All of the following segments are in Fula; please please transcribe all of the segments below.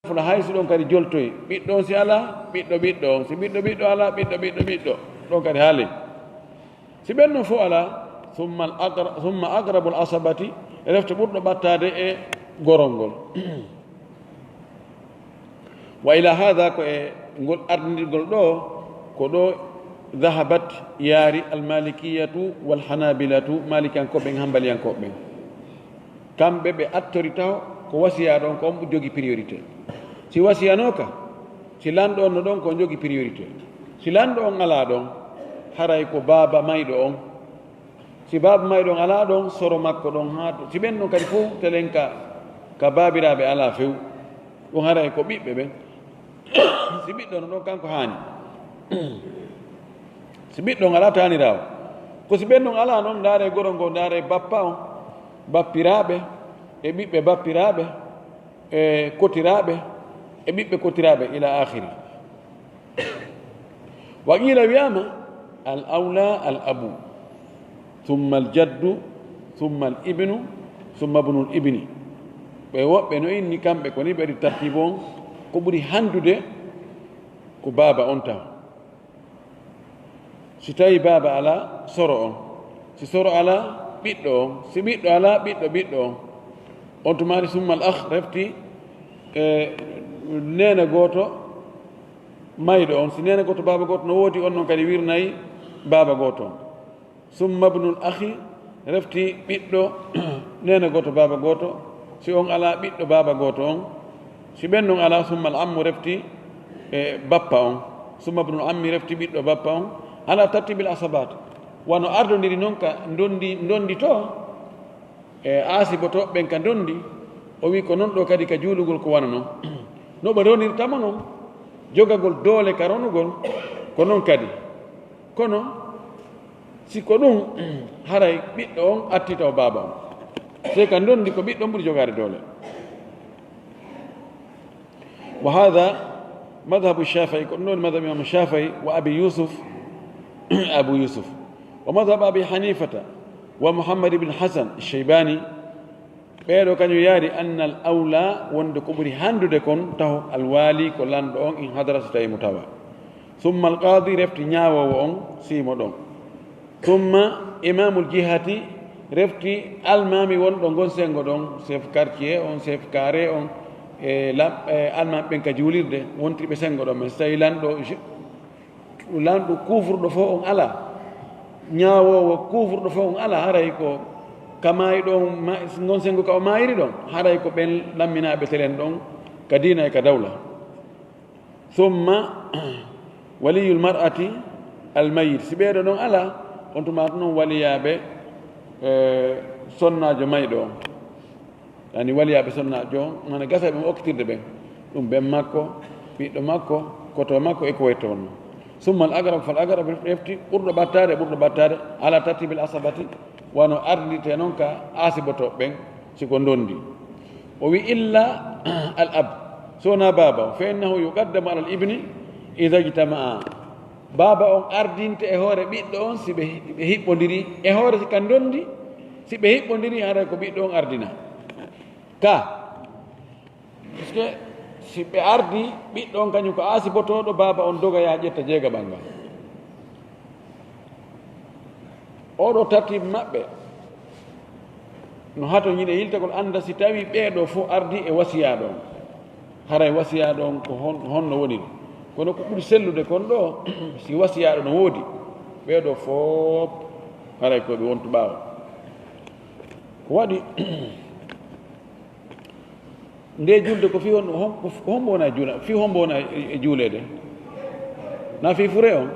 fula hayso ɗon kadi joltoyi ɓiɗɗo on si ala ɓiɗɗo on si ɓiɗɗo ala ɓiɗɗo ɗon kadi haali si ɓen ɗon fof ala summa aqrabu l asabati refta ɓurɗo ɓattade e gorol ngol wa ila hada ko e ngol ardirgol ɗo ko ɗo dahabat yaari almalikiyatu walhanabilatu malikiyankoɓe hambaliyankoɓe kamɓe ɓe attori taw ko wasiya ɗon ko on jogi priorité si wasiyanoka si lanɗo on no ɗon ko jogi priorité si lanɗo on ala ɗon haray ko baaba mayɗo on si baaba mayɗo on ala ɗon soro makko ɗon ha to si ɓen ɗon kadi fof telen ka baabiraɓe ala few ɗum haray ko ɓiɓɓe ɓen si ɓiɗɗo no ɗon kanko haani si ɓiɗɗo ala tanirawo ko si ɓen ɗon ala noon ndaare goro ngo ndaare bappa on bappiraɓe e ɓiɓɓe bappiraɓe e kotiraɓe e ɓiɓɓe kotiraɓe ila akhiri wa qila wiyama al awla al abu thumma al jaddu thumma al ibnu thumma ibnu l ibni ɓe woɓɓe no inni kamɓe koni ɓe waɗi tartibe on ko ɓuri handude ko baaba on taw si tawi baaba ala soro on si soro ala ɓiɗɗo on si ɓiɗɗo ala ɓiɗɗo on tumani summa al akh refti e nene gooto mayɗo on si nene gooto baaba gooto no woodi on noon kadi wirnayi baaba gooto on summa ibnul akhi refti ɓiɗɗo nene gooto baaba gooto si on ala ɓiɗɗo baaba gooto on si ɓen noon ala summa al ammu refti e bappa on summa ibnul ammi refti ɓiɗɗo bappa on ala tartibil asabat wano ardodiri noon ka dondi to e aasiboto ɓen ka dondi o wi ko noon ɗo kadi ka juulugol ko wana noon no ɓe ronirtama noon jogagol doole ka ronugol ko noon kadi kono siko ɗum haray ɓiɗɗo on attita o baaba on se ka dondi ko ɓiɗɗo on ɓuri jogade doole wa hada madhabu shafii ko ɗum ɗo woni madhabu imam shafii wa abi yusuf abu yusuf wa madhabu abi hanifata wa muhammad ibne hasan cheybani ɓeeɗo kañum yaari anna al awla wonde ko ɓuri handude kon taw alwaali ko lanɗo on in hadara so tawi mo tawa summa alqadi refti ñaawowo on siimo ɗon summa imamul jihati refti almami wonɗo gon sengo ɗon chef quartier on chef carré on e almami ɓen ka juulirde wontirɓe sengo ɗon mais so tawi lanɗo kufruɗo fof on ala ñaawowo kufruɗo fof on ala haray ko kamayi ɗon gon sengo ka o mayiri ɗon haray ko ɓen lamminaɓe telen ɗon ka dina e ka dawla summa waliyul mar'ati almayit si ɓeeɗo ɗon ala on tumata noon waliyaɓe sonnajo mayɗo on ani waliyaɓe sonnajo on mana gasa ɓe okkitirde ɓen ɗum ɓen makko ɓiɗɗo makko koto makko e ko wayto on noon summa al agrab fal agrab refti ɓurɗo ɓattade ala tartibil asabati wano ardite noon ka asibotoɓe ɓen siko dondi o wi illa al ab sowona baaba o fa innahu yuqaddamu ala al ibni ida jtamaa baaba on ardinte e hoore ɓiɗɗo on si ɓe hiɓɓodiri e hoore si ka dondi si ɓe hiɓɓodiri haray ko ɓiɗɗo on ardina ka puisque si ɓe ardi ɓiɗɗo on kañum ko asibotoɗo baaba on doga ya ƴetta jeegaɓal ngal oɗo tartibe maɓɓe no hato ñiɗe yiltagol anda si tawi ɓeeɗo fof ardi e wasiya ɗon haray wasiya ɗon ko honno woni kono ko ɓuri sellude kon ɗo si wasiyaɗo no woodi ɓeeɗo fof haray koɓe wontu ɓaawa ko waɗi nde julde ko fi ko hombo wona juula fi hombo wona e juulede na fi fure on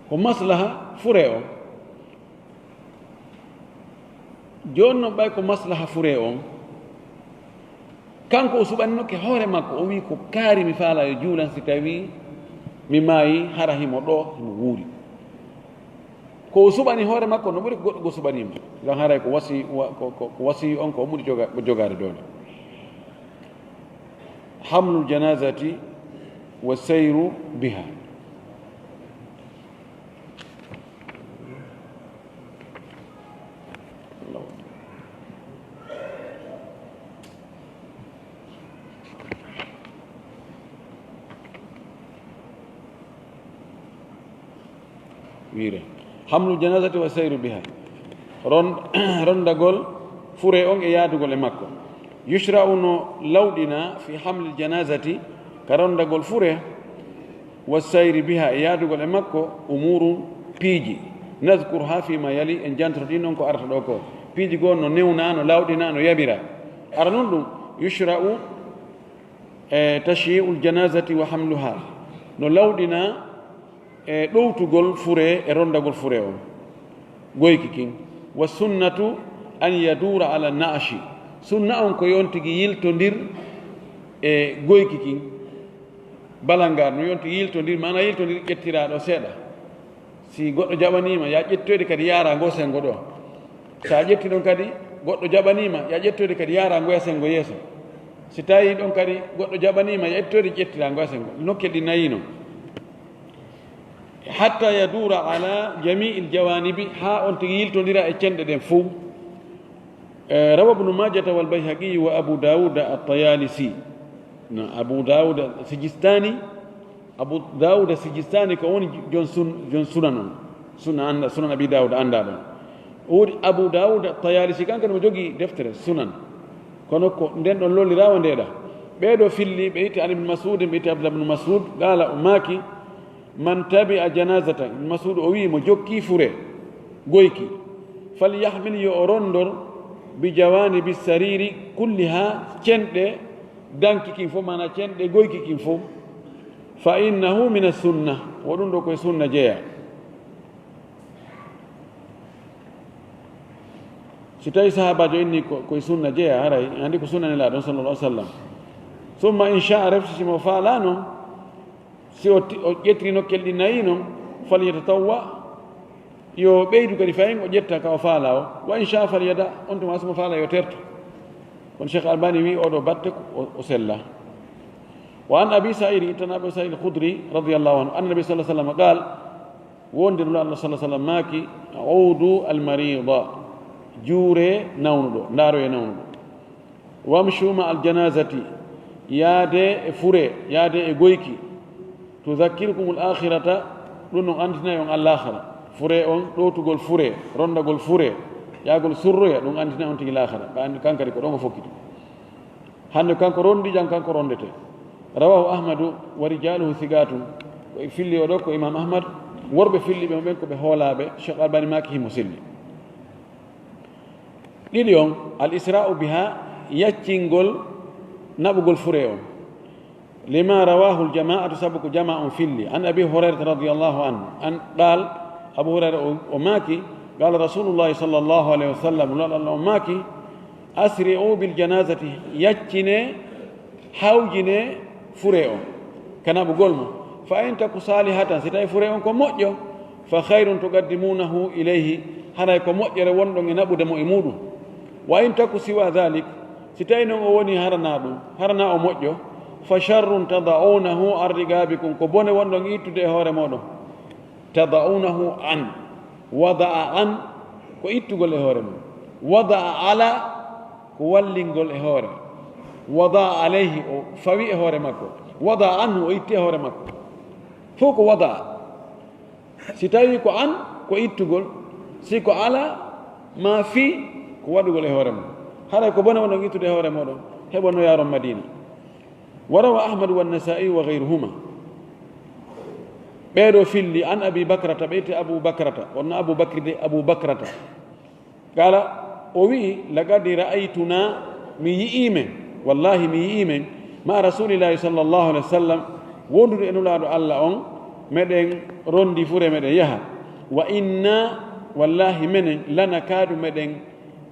ko maslaha fure on joni noon ɓay ko maslaha fure on kanko o suɓanninoke hoore makko o wi ko kaari mi faala yo juulan si tawi mi maayi hara himo ɗo himo wuuri ko o suɓani hoore makko no ɓuri ko goɗɗo go suɓanima gan haray ko wasi on ko o ɓuri jogade doole hamlul janazati wa seyru biha wiire hamlu janazati wa sayru biha rondagol fure on e yaadugol e makko yushra'u no lawɗina fi hamli janazati ka rondagol fure wa sayri biha e yaadugol e makko umuru piiji nadkuruha fima yali en jantoto ɗin on ko arata ɗo ko piiji goo no newna no lawɗina no yaɓira ara noon ɗum yushra'u e tashyi'u ljanazati wa hamluha no lawɗina e ɗowtugol fure e rondagol fure on goyki kin wa sunnatu an yadura ala naashi sunna on ko yontigi yiltodir e goyki kin balangar no yontigi yiltodir mana yiltodir ƴettiraɗo seeɗa si goɗɗo jaɓanima ya ƴettoyde kadi yaara ngo sengo ɗo sa ƴetti ɗon kadi goɗɗo jaɓanima ya ƴettoyde kadi yaara ngoya sengo yeeso si tawi ɗon kadi goɗɗo jaɓanima ya ƴettoyde ƴettira ngoya sengo nokkel ɗi nayino hatta yadura ala jamii ljawanibi ha on tigi yiltodira e cenɗe ɗen fof rawa ibnu majata wal bayhaqiyi wa abu dauda at-tayalisi no abu dauda sijistani abu dauda sijistani ko woni jon sunan on sunan abi dauda anda ɗon o woni abu dauda at-tayalisi kanko mo jogii deftere sunan kono ko nden ɗon lollirawo ndeɗa ɓeeɗo filli ɓe itti an ibne masud ɓe itti abdullah ibnu masud qala o maaki man tabi a janazata ibne masud o wi mo jokki fure goyki falyahmil yo o rondor bi jawanibi sariri kulliha cenɗe danki kin fof mana cenɗe goyki kin fof fa innahu min assunna o ɗum ɗo koye sunna jeeya si tawi sahabajo inni koye sunna jeeya haray andi ko sunna nelaɗon sallallah alih w sallam summa inchaa refti simo faalano si o ƴettiri nokkel ɗi nayi noon falyatatawwa yo ɓeydu kadi fayin o ƴetta ka o faala o wa inchaa falyada on tuma simo faala yo terto kono cheikh albani wi oɗo batte o sella wa an abi saidi tan abi said alkhudri radiallahu anhu annabi sa sallam qal wondirlo allah sa sallam maaki audu almarida juure nawnuɗo ndaaro e nawnuɗo wamchuma aljanazati yaade e fure yaade e goyki tudakkirukum alakhirata ɗum non andinayi on allahara fure on ɗowtugol fure rondagol fure yaagol surroya ɗum andinayi on tigi lahara ɓe andi kankadi ko ɗon o fokkiti hande kanko rondi jan kanko rondete rawahu ahmadu wa rijaluhu thigatum ko filli o ɗo ko imam ahmad worɓe filliɓe mo ɓen ko ɓe hoolaɓe cheikh albani maki himo silli ɗiɗi on al isra'u biha yaccingol naɓugol fure on lima rawahu ljama'atu sabu ko jama on filli an abi hurairata radiallahu anhu an qal abu hurayra o maaki qala rasulullahi sallllahu alayhi wa sallam lolalla o maaki asri'u biljanazati yaccine hawjine fure on ka naɓugol mo fa in taku salihatan si tawi fure on ko moƴƴo fa hayrun tuqaddimunahu ilayhi haray ko moƴƴere wonɗon e naɓude mo e muɗum wa in taku siwa dhalik si tawi noon o woni harana ɗum harana o moƴƴo fa charrun tada'unahu arrigabikum ko bone wonɗon ittude e hoore moɗon tada'unahu an wada'a an ko ittugol e hoore mum wada'a ala ko wallingol e hoore wada'a alayhi o fawi e hoore makko wada'a anhu o itti e hoore makko fof ko wada'a si tawi ko an ko ittugol si ko ala ma fi ko waɗugol e hoore mum haray ko bone wonɗon ittude e hoore moɗon heɓono yaron madina وروى أحمد والنسائي وغيرهما ɓeeɗo filli an abi bakrata ɓeyte abou bakrata wonno abou bacry de abou bakrata qala o wi laqad ra'aytuna mi yi'imen wallahi mi yi'imen ma rasulillahi sallllahu alih wa sallam wondude e nulaaɗo allah on meɗen rondi fure meɗen yaha wa inna wallahi menen lana kaadu meɗen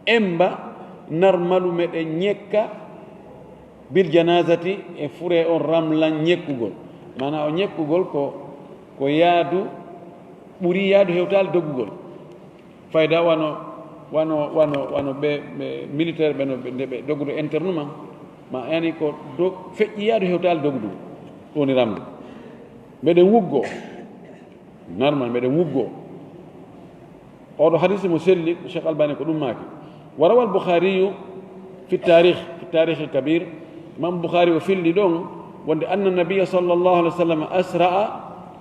emba narmalu meɗen ñekka bil janazati e fure on ramlan ñekkugol mana o ñekkugol ko yaadu ɓuri yaadu hewtali doggugol fayda wano ɓe militaire ɓe no nde ɓe doggudu interne ma yani ko feƴƴi yaadu hewtali doggudu woni ramde mbeɗen wuggo normal mbeɗen wuggo oɗo hadisi mo selli cheikh albani ko ɗum maaki وروى البخاري في التاريخ الكبير من بخاري وفي اللدون وأن النبي صلى الله عليه وسلم أسرع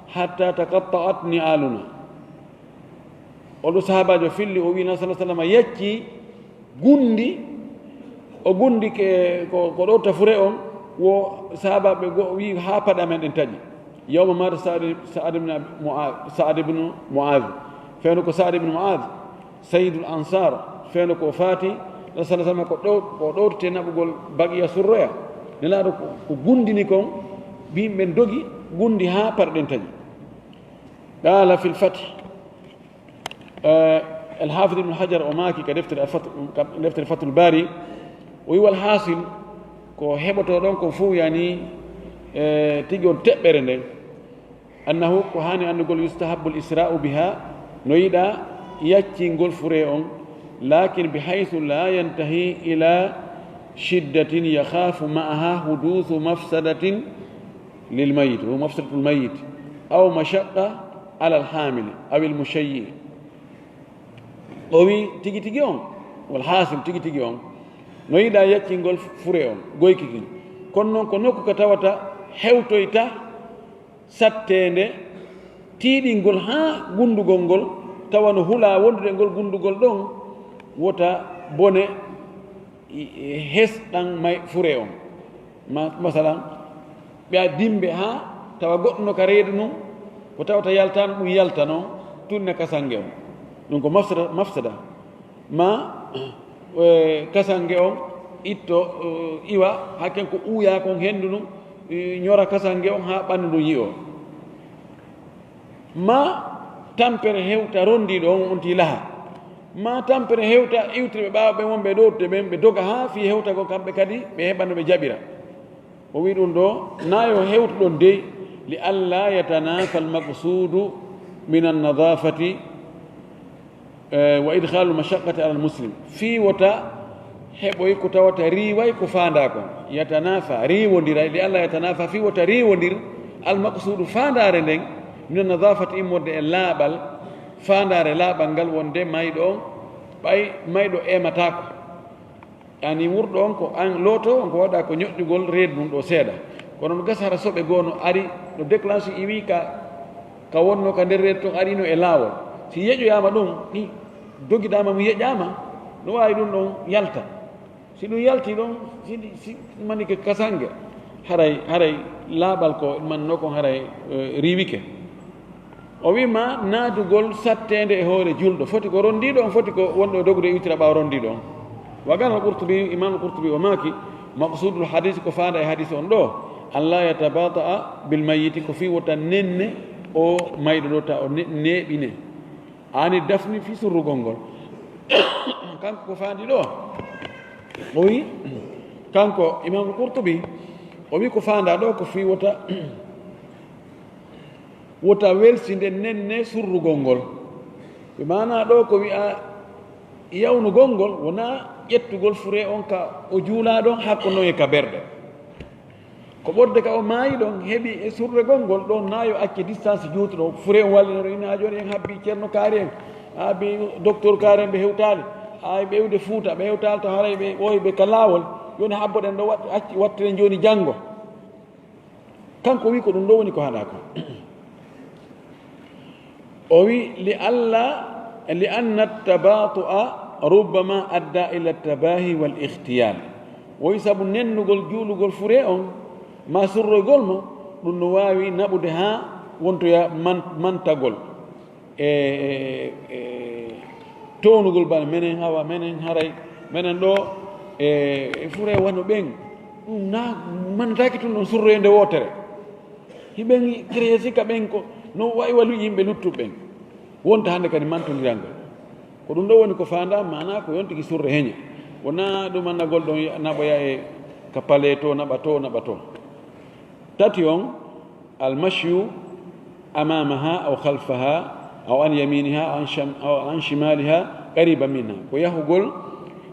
حتى تقطعت نعالنا ولو صحابة في اللي وبينا صلى الله عليه وسلم يكي غندي o gundi ko ɗo tafure on wo sahabaɓe wi ha paɗa men ɗen taƴi yawma mata Sa'ad ibn Mu'adh fewno ko Sa'ad ibn Mu'adh sayyidul ansar fewno ko faati rasul sallallahu alaihi wasallam ko ɗowtete naɓugol baqiya surroya nelaɗo ko gundini kon yimɓe dogi gundi ha parɗen taƴi قال في الفتح الحافظ ابن حجر وماكي كدفتر فتح الباري ويو الحاصل كو هبطو دون كو فو يعني تيجون تبرن انه كو هاني ان نقول يستحب الاسراء بها نويدا ياتي نقول فريون لكن بحيث لا ينتهي الى شدة يخاف معها حدوث مفسدة للميت ومفسدة الميت او مشقة على الحامل او المشيع وي تيجي تيجون والحاصل تيجي تيجون no yiɗa yaccingol fure on goykiki kono noon ko nokku ko tawata hewtoyta sattende tiiɗingol ha gundugol ngol tawa no hula wondude ngol gundugol ɗon wota bone hesɗan may fure on masalan ɓe dimbe ha tawa goɗɗo no ka reedu num ko tawata yaltano ɗum yalta noon tunne kasange on ɗum ko mafsada ma kasange on itto iwa hakken ko uuya kon hendu ɗum ñora kasange on ha ɓandu ndu yi o ma tampere hewta rondiɗo on onti laha ma tampere hewta iwtire ɓe ɓawa ɓe wonɓe ɗowtude ɓen ɓe doga ha fi hewta ko kamɓe kadi ɓe heɓano ɓe jaɓira o wi ɗum ɗo nayo hewta ɗon dey li alla yatanafa almaqsudu min annadafati wa idkhalu mashaqqati ala almuslim fi wota heɓoy ko tawata riway ko fanda kon yatanafa riwodira li alla yatanafa fi wota riwodir almaqsudu fandare nden min nadafati immorde e laaɓal fandare laaɓal ngal wonde mayɗo on ɓay mayɗo ematako yani wurɗo on ko an looto on ko waɗa ko ñoƴƴugol reedu ɗum ɗo seeɗa kono no gasa hara soɓe goono ari no déclenche iwi ka wonno ka nder reedu ton arino e laawol si yeƴoyama ɗum ni dogiɗama mo yeƴama no wawi ɗum ɗon yalta si ɗum yalti ɗon si mani ke kasangue haray laaɓal ko manno kon haray riwike o wima naadugol sattede e hoore julɗo foti ko rondiɗo on foti ko wonɗo e dogude iwtira ɓawa rondiɗo on وقال القرطبي إمام القرطبي وماكي مقصود الحديث كفانا حديث أن له أن لا يتباطأ بالميت كفي وتنن أو ميدوتا أو نبينه عن الدفن في سر غونغول كان كفانا له وي كان إمام القرطبي وبي كفانا له كفي وتا ويلسinde nenne surru gongol be mana do ko wi'a yawnu gongol wona ƴettugol fure on ka o juula ɗon hakkuno e ka berɗe ko ɓorde ka o maayi ɗon heɓi e surre gongol ɗon nayo acce distance juutuɗo fure on wallinoro ina joni en habbi ceerno kaari en habbi docteur kaari en ɓe hewtali hay ɓewde fuuta ɓe hewtali to haray ɓe ɓooyi ɓe ka laawol joni habboɗen ɗo acci wattiren joni janngo kanko wi ko ɗum ɗo woni ko haɗa ko o wi li anna tabatu'a ربما أدى إلى التباهي والاختيال ويساب ننغول جولغول فري اون ما سرغول مو دون واوي نابودها وونتو يا من تاغول تونغول بال منن هوا منن هاراي منن دو فري wano ben na man taki tun surrende wotere hiben créer ka ben ko no way walu yimbe luttu ben wonta hande kadi man to ndirangol ko ɗum ɗo woni ko fanda mana ko yontigi surre heñe wona ɗum annagol ɗon naɓoya e ka pale to naɓa to tati on almashyu amamaha aw khalfaha aw an yaminiha aw an shimaliha qariba minha ko yahugol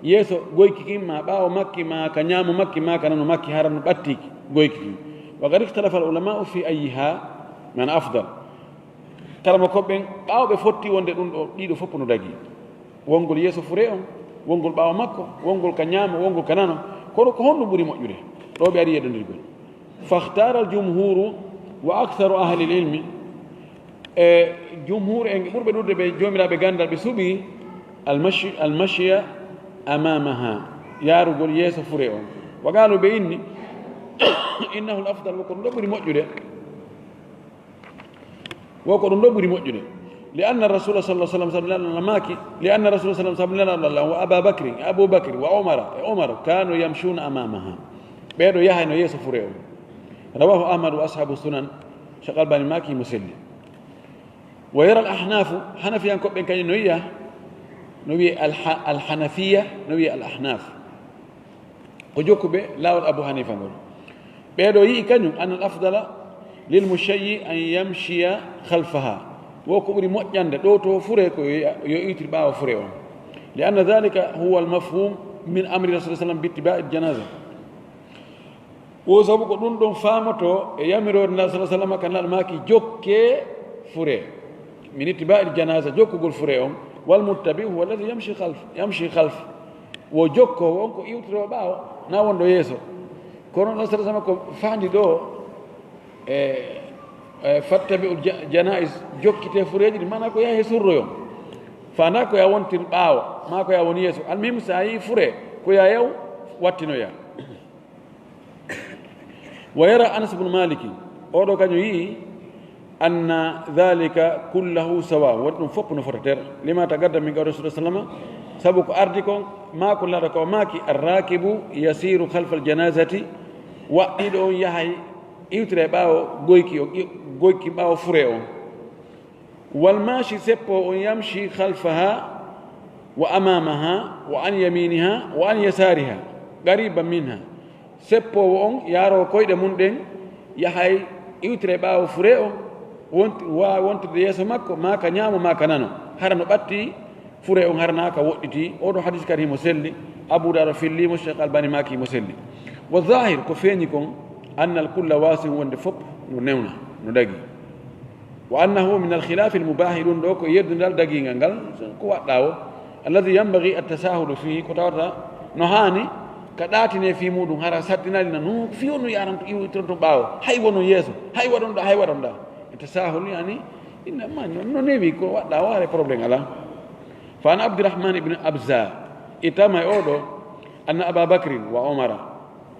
yeeso goykiki ma ɓaawo makki ma ka ñaamo makki ma ka nano makki hara no ɓattiki goykiki wa qad ikhtalafa al ulamau fi ayiha man afdal kalama koɓɓen ɓaawɓe fotti wonde ɗum ɗo ɗiɗo fopp no dagi wongol yeeso fure on wongol ɓaawa makko wongol ka ñaama wongol ka nano kono ko honɗum ɓuri moƴƴude ɗo ɓe ari yeɗondirgol fahtara aljumhuru wa aktharu ahli l ilmi e jumhur en ɓurɓe ɗurde ɓe jomiraɓe gandal ɓe suuɓi almashia amamaha yarugol yeeso fure on wa qalu ɓe inni innahu l afdal woko ɗum ɗo ɓuri moƴƴude woko ɗum ɗo ɓuri moƴƴude لأن الرسول صلى الله عليه وسلم لأن الرسول صلى الله عليه وسلم وأبا بكر أبو بكر وعمر كانوا يمشون أمامها بيدو يحيى يسو فريو رواه أحمد وأصحاب السنن شغال بني ماكي مسلم ويرى الأحناف حنفيا كوبين كان نوي الحنفية نوي الأحناف وجوكو بي لاول أبو حنيفة بيدو كانوا أن الأفضل للمشي أن يمشي خلفها woko ɓuri moƴƴande ɗo to fure ko yo itri ɓaawa fure on li anna dhalika huwa almafhum min amri rasul sallam bittiba'i ljanaza wo sabu ko ɗum ɗon famoto e yamirode nda sa sallam kan laɗa maki jokke fure min ittiba'i ljanaza jokkugol fure on walmuttabi huwa alladi yamshi khalf wo jokko wonko iwtiro ɓaawa na wonɗo yeeso kono nda sa sallam ko faandi ɗo fattabi'u janais jokkite fureji ɗi mana ko yahe surroyo fanda ko ya wontir ɓaawo ma ko ya woni yeeso almim sa yi fure ko ya yaw wattinoya wa yara anas bnu maliki oɗo kañum yii anna dhalika kullahu sawa woni ɗum fopp no fota ter lima tagadda min gawre rasul sallama saabu ko ardi kon ma ko laɗa ko maki arrakibu yasiru halfa aljanazati waɗɗiɗo on yahay iwtire ɓaawo goyki ɓaawo fure on walmashi seppo on yamshi halfaha wa amamaha wa an yaminiha wa an yasariha qariban minha seppowo on yaaro koyɗe mum ɗen yahay iwtire ɓaawo fure on wawi wontirde yeeso makko ma ka ñaamo ma ka nano hara no ɓatti fure on harana ka woɗɗiti oɗo hadis kadi himo selli abou dara fillimo cheikh albani maki himo selli wa zahir ko feeñi kon anna alkulla wasin wonde fopp no newna no dagi wa annahu min alkhilafi almubahi ɗum ɗo ko yeddudal daguigal ngal ko waɗɗa o alladi yambagi attasahulu fihi ko tawata no hani ka ɗaatine fi muɗum hara sattinali na no fiyo no yaranto iwtironto ɓaawo hay wono yeeso hay waɗonɗa hay waɗonɗa attasahulu yani innama no newi ko waɗɗa o hare probléme ala fa an abdourahman ibne abza itama e oɗo anna aba bacrin wa omara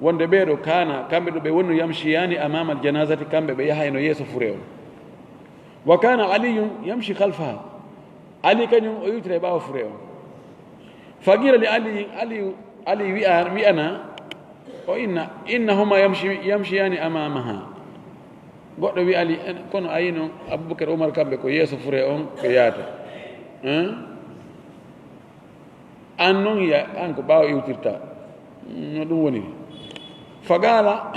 wonde ɓeeɗo kana kamɓe ɗo ɓe wonno yamshiyani amama aljanazati kamɓe ɓe yahayno yeeso fure on wa kana aliyun yamshi halfaha ali kañum o iwtira e ɓaawa fure on fagira li ali wi'ana o innahuma yamshiyani amamaha goɗɗo wi ali kono ayino aboubacar oumar kamɓe ko yeeso fure on ɓe yaata an noon an ko ɓaawa iwtirta no ɗum woni faqala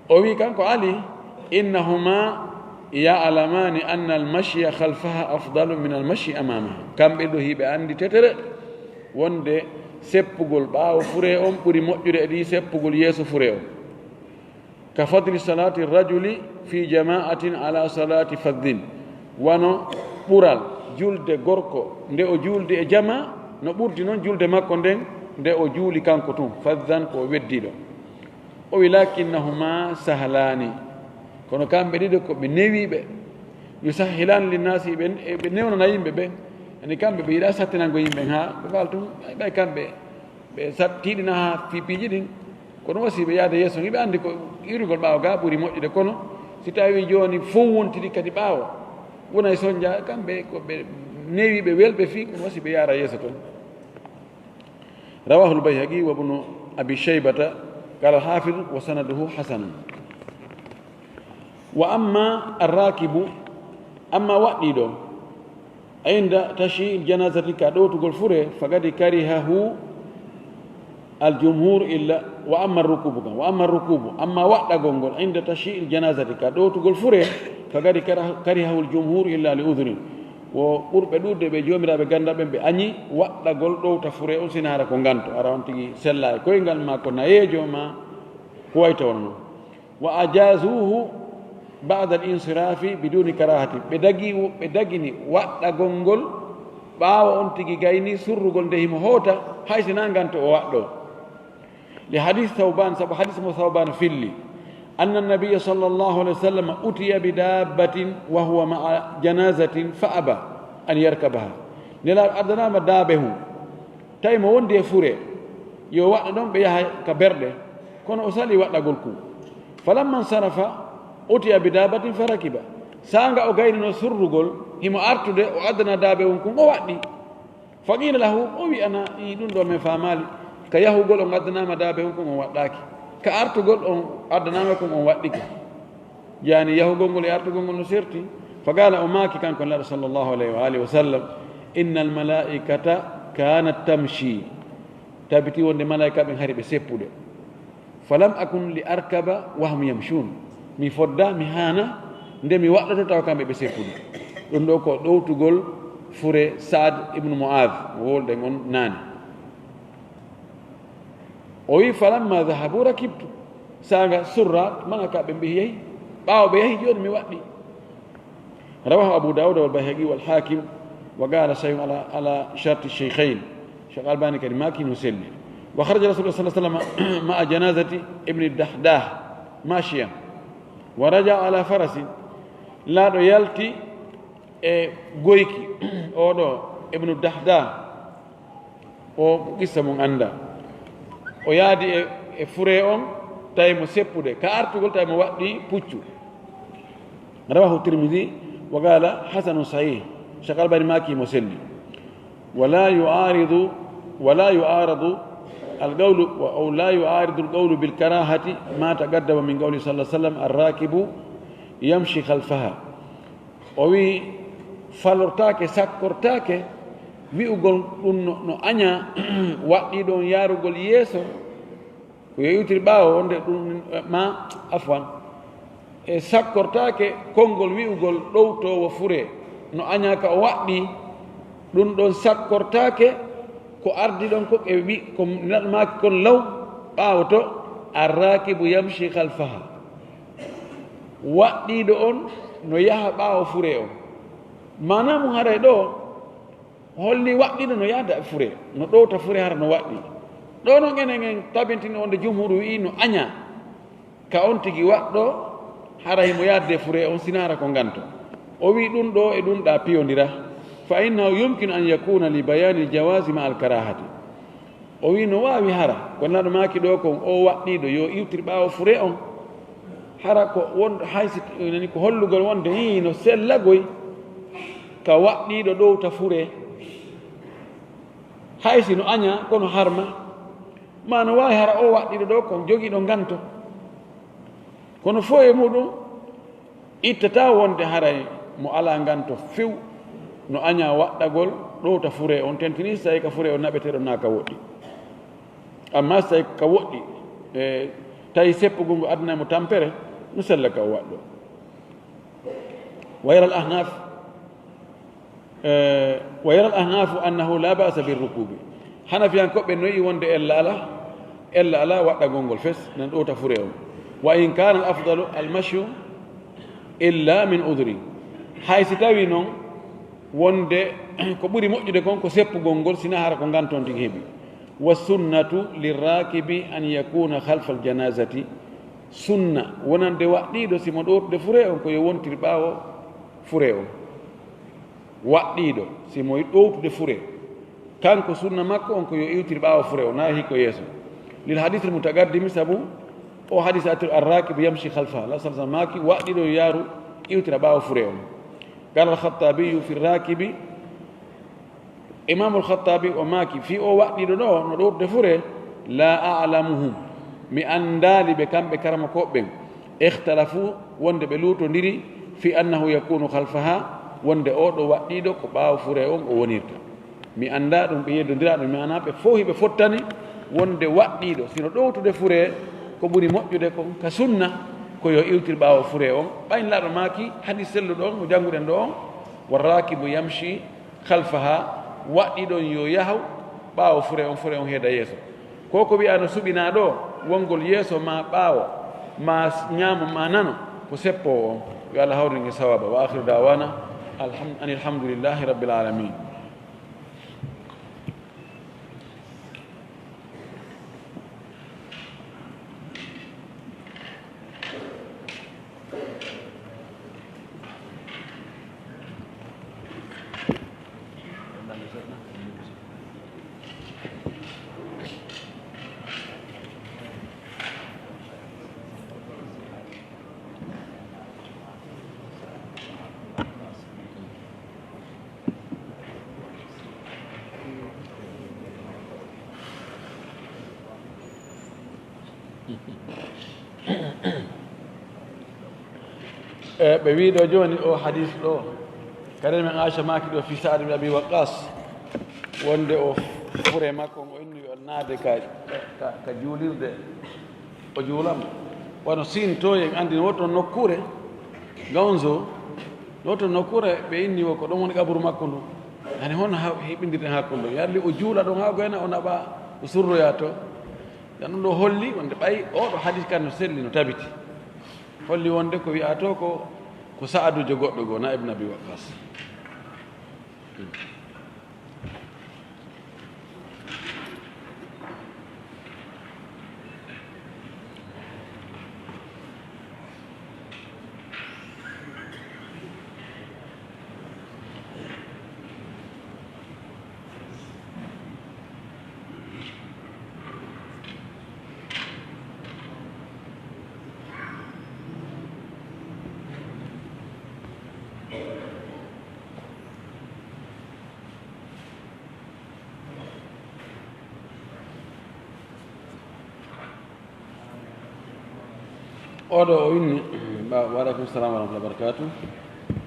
o wi kanko ali innahuma ya'lamani anna almashya khalfaha afdalu min almashyi amamaha kamɓe ɗo hiɓe andi tetere wonde seppugol ɓaawo fure on ɓuri moƴƴude e ɗi seppugol yeeso fure on ka fadli salati rajuli fi jama'atin ala salati faddin wano ɓural julde gorko nde o julde e jama no ɓurdi noon julde makko nden nde o juuli kanko tun faddan ko weddiɗo o wi lakinnahuma sahlani kono kamɓe ɗiɗo ko ɓe newiɓe yusahilani linnasi ɓe newnana yimɓe ɓe ani kamɓe ɓe yiɗa sattinango yimɓe ha ɓe fal tun ɓay kamɓe ɓe tiiɗina ha pipiiji ɗin kono wasi ɓe yaada yeeso hiɓe andi ko irugol ɓaawo ga ɓuuri moƴƴude kono si tawi joni fof wontiri kadi ɓaawo wona e soñdia kamɓe koɓe newiɓe welɓe fi kono wasi ɓe yaara yeeso toon rawahu lbayhaqi wa ibnu abi shaybata qala hafid wa sanaduhu hasanun wa amma arrakibu amma waɗɗiɗo inda tashi janazati ka ɗowtugol fure fagadi karihahu aljumhur illa wa amma rukubu kam wa amma rukubu amma waɗɗagol ngol inda tashi janazati ka ɗowtugol fure fagadi karihahu aljumhur illa li udhrin wo ɓurɓe ɗurde ɓe jomiraɓe gandaɓen ɓe añi waɗɗagol ɗowta fure on sina hara ko ganto ara on tigui sella e koyngal ma ko nayejo ma ko way tawono noon wa ajazuhu bada al insirafi biduni karahati ɓe dagini waɗɗagol ngol ɓaawa on tigi gayni surrugol nde himo hoota hay si na ganto o waɗɗo li hadis thawban sabu hadis mo thawban filli anna nabiya sallllahu alih wa sallam utiya bi dabbatin wa huwa maa janazatin fa aba an yarkabaha nelaɗo addanama daabe hu tawi mo wondi e fure yo waɗɗa ɗon ɓe yaha ka berɗe kono o sali waɗɗagol ku falamma sarafa utiya bi dabbatin fa rakiba sanga o gaynino surrugol himo artude o addana daabe won kon o waɗɗi fa qila lahu o wi ana i ɗum ɗo min famali ka yahugol on addanama daabe on kon on waɗɗaki ka artugol on addanama kon on waɗɗiki yani yahugol ngol e artugol ngol no serti fa qala o maaki kanko laɗo sallllahu alayhi wa alihi wa sallam inna almalaikata kanat tamshi tabiti wonde malaika ɓen hari ɓe seppude falam akun li arkaba wahum yamshun mi fodda mi hana nde mi waɗɗoto taw kamɓe ɓe seppude ɗum ɗo ko ɗowtugol fure Saad ibnu Mu'adh wolɗen on naane o wi falamma dahabu rakibtu saga surrat mana ka ɓe mbi yehi ɓaawo ɓe yehi joni mi waɗɗi rawahu Abu Dawud wal Bayhaqi wal Hakim wa qala sahih ala sharti shaykhain Cheikh Albani kadi makino selli wa kharaja rasulullah sallallahu alaihi wasallam ma'a janazati ibn Dahdah mashiyan wa raja ala farasin laaɗo yalti e goyki oɗo ibnu Dahdah o qissa mum anda o yaadi e fure on tawi mo seppude ka artugol tawi mo waɗɗi puccu rawahu Tirmidhi wa qala hasanun sahih Cheikh Albani makimo selli wala yu'aridu القول أو لا يعارض القول بالكراهة ما تقدم من قوله صلى الله عليه وسلم الراكب يمشي خلفها وي falortake sakkortake wi'ugol ɗum no aña waɗɗi ɗon yarugol yeeso ko yewtiri ɓaawo wonde ɗum ma afwan e sakkortake konngol wi'ugol ɗowtowo fure no aña ka o waɗɗi ɗum ɗon sakkortake ko ardi ɗon ko ɓe wi ko naɗmaki kon law ɓaawo to arrakibu yamshi halfaha waɗɗiɗo on no yaha ɓaawo fure on mana mum haray ɗo holli waɗɗiɗo no yahda fure no ɗowta fure hara no waɗɗi ɗo noon enen en tabintini onde jumhuru wi no aña ka on tigi waɗɗo hara himo yadde fure on sinara ko ganto o wi ɗum ɗo e ɗum ɗa piyodira fa innahu yumkinu an yakuna li bayani ljawasi ma alkarahati o wi no wawi hara ko naɗo maki ɗo kon o waɗɗiɗo yo iwtir ɓawo fure on hara ko won haysi nani ko hollugol wonde hi no sellagoy ka waɗɗiɗo ɗowta fure haysi no aña kono harma ma no wawi hara o waɗɗiɗo ɗo kon jogiiɗo ganto kono fo e muɗum ittata wonde haray mo ala ganto few no aña waɗɗagol ɗowta fure on tentini so tawi ka fure o naɓeteɗo na ka woɗɗi amma so tawi ka woɗɗi e tawi seppugol ngo adnamo tampere no sella ka o waɗɗo wayra al ahnafu annahu la ba'sa birrukubi hanafiyankoɓe noyi wonde ella ala waɗɗagol ngol fes nan ɗowta fure on wa in kana al afdalu al mashu illa min udri hay si tawi noon wonde ko ɓuri moƴƴude kon ko seppugol ngol sina hara ko ganton tigi heeɓi wa sunnatu lirrakibi an yakuna halfa al janazati sunna wonande waɗɗiɗo simo ɗowtude fure on ko yo wontiri ɓaawo fure on waɗɗiɗo simo ɗowtude fure kanko sunna makko on ko yo iwtiri ɓaawo fure o na hikko yeeso lil hadith al mutaqaddimi sabu o hadis atir arrakibu yamshi halfa la sallam maki waɗɗiɗo yo yaaru iwtira ɓaawo fure on قال الخطابي في الراكب إمام الخطابي وماكي في أو وقت دو نور دفوره لا أعلمهم مأندالي بكم بكرم كوبين اختلفوا وند بلوتو نيري في أنه يكون خلفها وند أو وقت دو كباو فريهم ونيرتا مأندالهم بيدو نيرا مأنا بفوه بفتاني وند وقت دو سينو دوتو دفوره كبوني مؤجده كسنة ko yo iwtir ɓaawo fure on ɓayn laaɗo maaki hadis selluɗo on mo jannguɗen ɗo on warrakibu yamshi halfaha waɗɗiɗon yo yahaw ɓaawo fure on heeda yeeso ko ko wiya no suɓina ɗo wongol yeeso ma ɓaawo ma ñaamo ma nano ko seppowo on yo allah hawringe sawaba wa akhiru dawana an alhamdulillahi rabbil alamin ɓe wiiɗo jooni o hadis ɗo kadi men acha maki ɗo fi Saad ibn Abi Waqqas wonde o fure makko o inni o naade ka juulirde o juulam wono sin to en anndi woto nokkure gawnzo woto nokkure ɓe inni o ko ɗon woni kaburu makko ndu hani hono heɓindirten hakkunde yarli o juula ɗon haa goyna o naɓa o surroya to dan ɗum ɗo holli wonde ɓay oɗo hadis kan no selli no tabiti holli wonde ko wiya to ko sa'adujo goɗɗo goo na ibne Abi Waqqas oɗo o inni waaleykum salam wa rahmatullah barakatu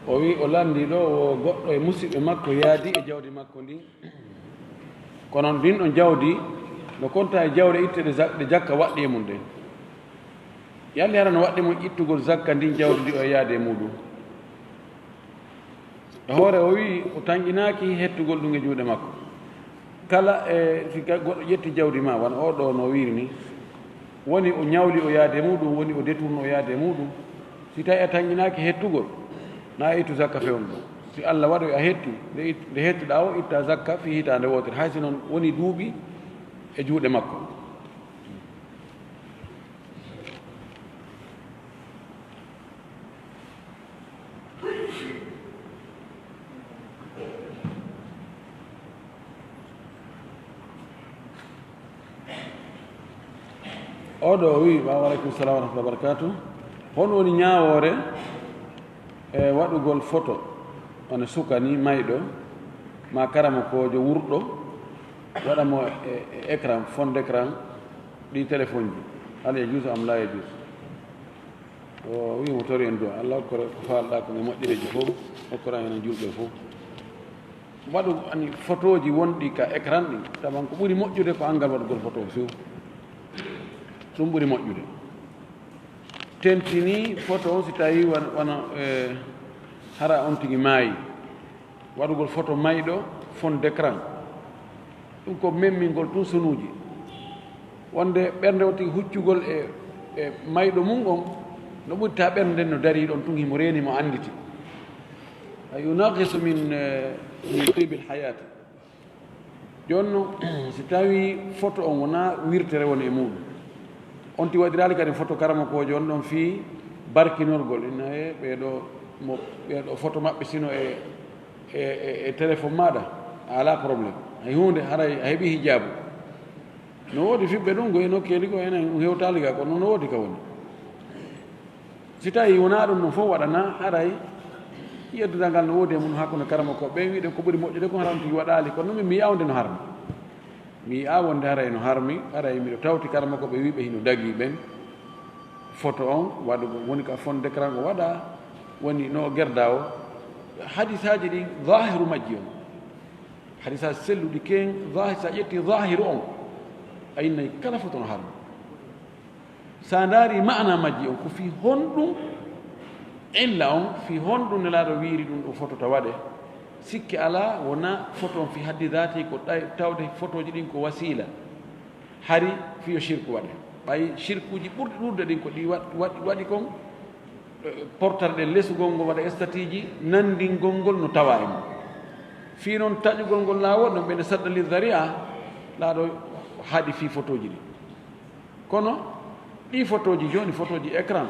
o wi o landi ɗo o goɗɗo e musidɓe makko yaadi e jawdi makko ndi kono ndin ɗon jawdi no konta e jawde ittede ɗe jakka waɗɗi e mum ɗen yalli hara no waɗɗi mum ittugol zakka ndin jawdi ndi o yaade e muɗum e hoore o wi o tañƴinaaki hettugol ɗum e juuɗe makko kala si goɗɗo ƴetti jawdi ma wona oɗo no wiiri ni woni o ñawli o yaade muɗum woni o détourne o yaade muɗum si tawi a tañƴinaaki hettugol na ittu zakka fewn ɗum si Allah waɗoy a hettu nde hettuɗa o itta zakka fi hitande wotere hay si noon woni duuɓi e juuɗe makko oɗo o wi waaleykum salam wa rahmatullah barakatu hon woni ñawoore e waɗugol photo ono suka ni mayɗo ma karama kojo wurɗo waɗamo e écran fond d' écran ɗi téléphone ji hal e juus am la e juus o wimo tori en do Allah hokkore ko falɗa ko ne moƴƴireji fof hokkora enen julɓe fof waɗu ani photo ji wonɗi ka écran ɗi taman ko ɓuri moƴƴude ko angal waɗugol photo few ɗum ɓuri moƴƴude tentini photo o si tawi wona hara on tigi maayi waɗugol photo mayɗo fond d' écran ɗum ko memmingol tun sonuuji wonde ɓernde o tigi huccugol e mayɗo mum on no ɓurta ɓernde nden no dari ɗon tun himo reeni mo annditi a yunaqisu min tibil hayati jooni noon si tawi photo on wona wirtere woni e muɗum on ti waɗirali kadi photo karama kojo on ɗon fii barkinorgol ina e ɓeɗo photo maɓɓe sino e téléphone maɗa a ala probléme hay hunde haray a heeɓi hijabu no woodi fiɓɓe ɗum go e nokkeeli ko enen hewtali ga kono no woodi ka woni si tawi wona ɗum ɗum fof waɗana haray yedduda ngal no woodi e mum hakkude karama ko ɓe wiɗen ko ɓuri moƴƴude ko hara on tigi waɗali kono noon mi yawde no harmi mi yi'a wonde haray no harmi haray miɗo tawti karama ko ɓe wiɓe hino dagui ɓen photo on waɗugo woni ka fond d' écran o waɗa woni no gerda o hadisaji ɗi zahiru majji on hadisaji selluɗi ken sa ƴetti zahiru on a yinnayi kala photo no harmi sa daari mana majji on ko fi honɗum illa on fi honɗum nelaɗo wiiri ɗum ɗo photo ta waɗe sikki ala wona photo on fi haddi dati ko tawde photo ji ɗin ko wasila hari fiyo shirku waɗe ɓay shirkuji ɓurɗi ɗurde ɗin ko ɗi waɗi kon portal ɗe lesugol ngol waɗa statiji nandingol ngol no tawa e mum fi noon taƴugol ngol laawol no ɓene saddali daria laaɗo haaɗi fi photo ji ɗi kono ɗi photo ji joni photo ji écran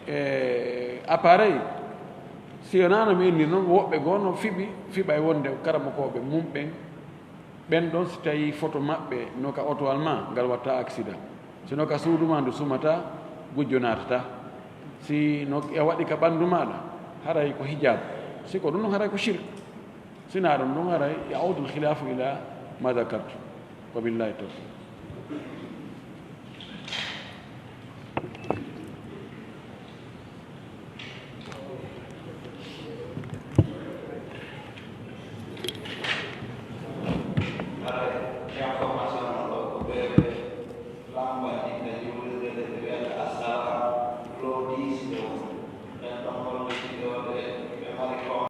e appareil si wonano mi inni noon woɓɓe goo no fiɓa e wonde karama koɓe mum ɓen ɗon si tawi photo maɓɓe no ka auto allemand ngal watta accident sino ka suudu ma ndu sumata gujjo natata si no a waɗi ka ɓanndu maɗa haray ko hijab si ko ɗum ɗon haray ko shirk sina ɗum ɗon haray yaudul khilafu ila ma dakartu wa billahi tawfiq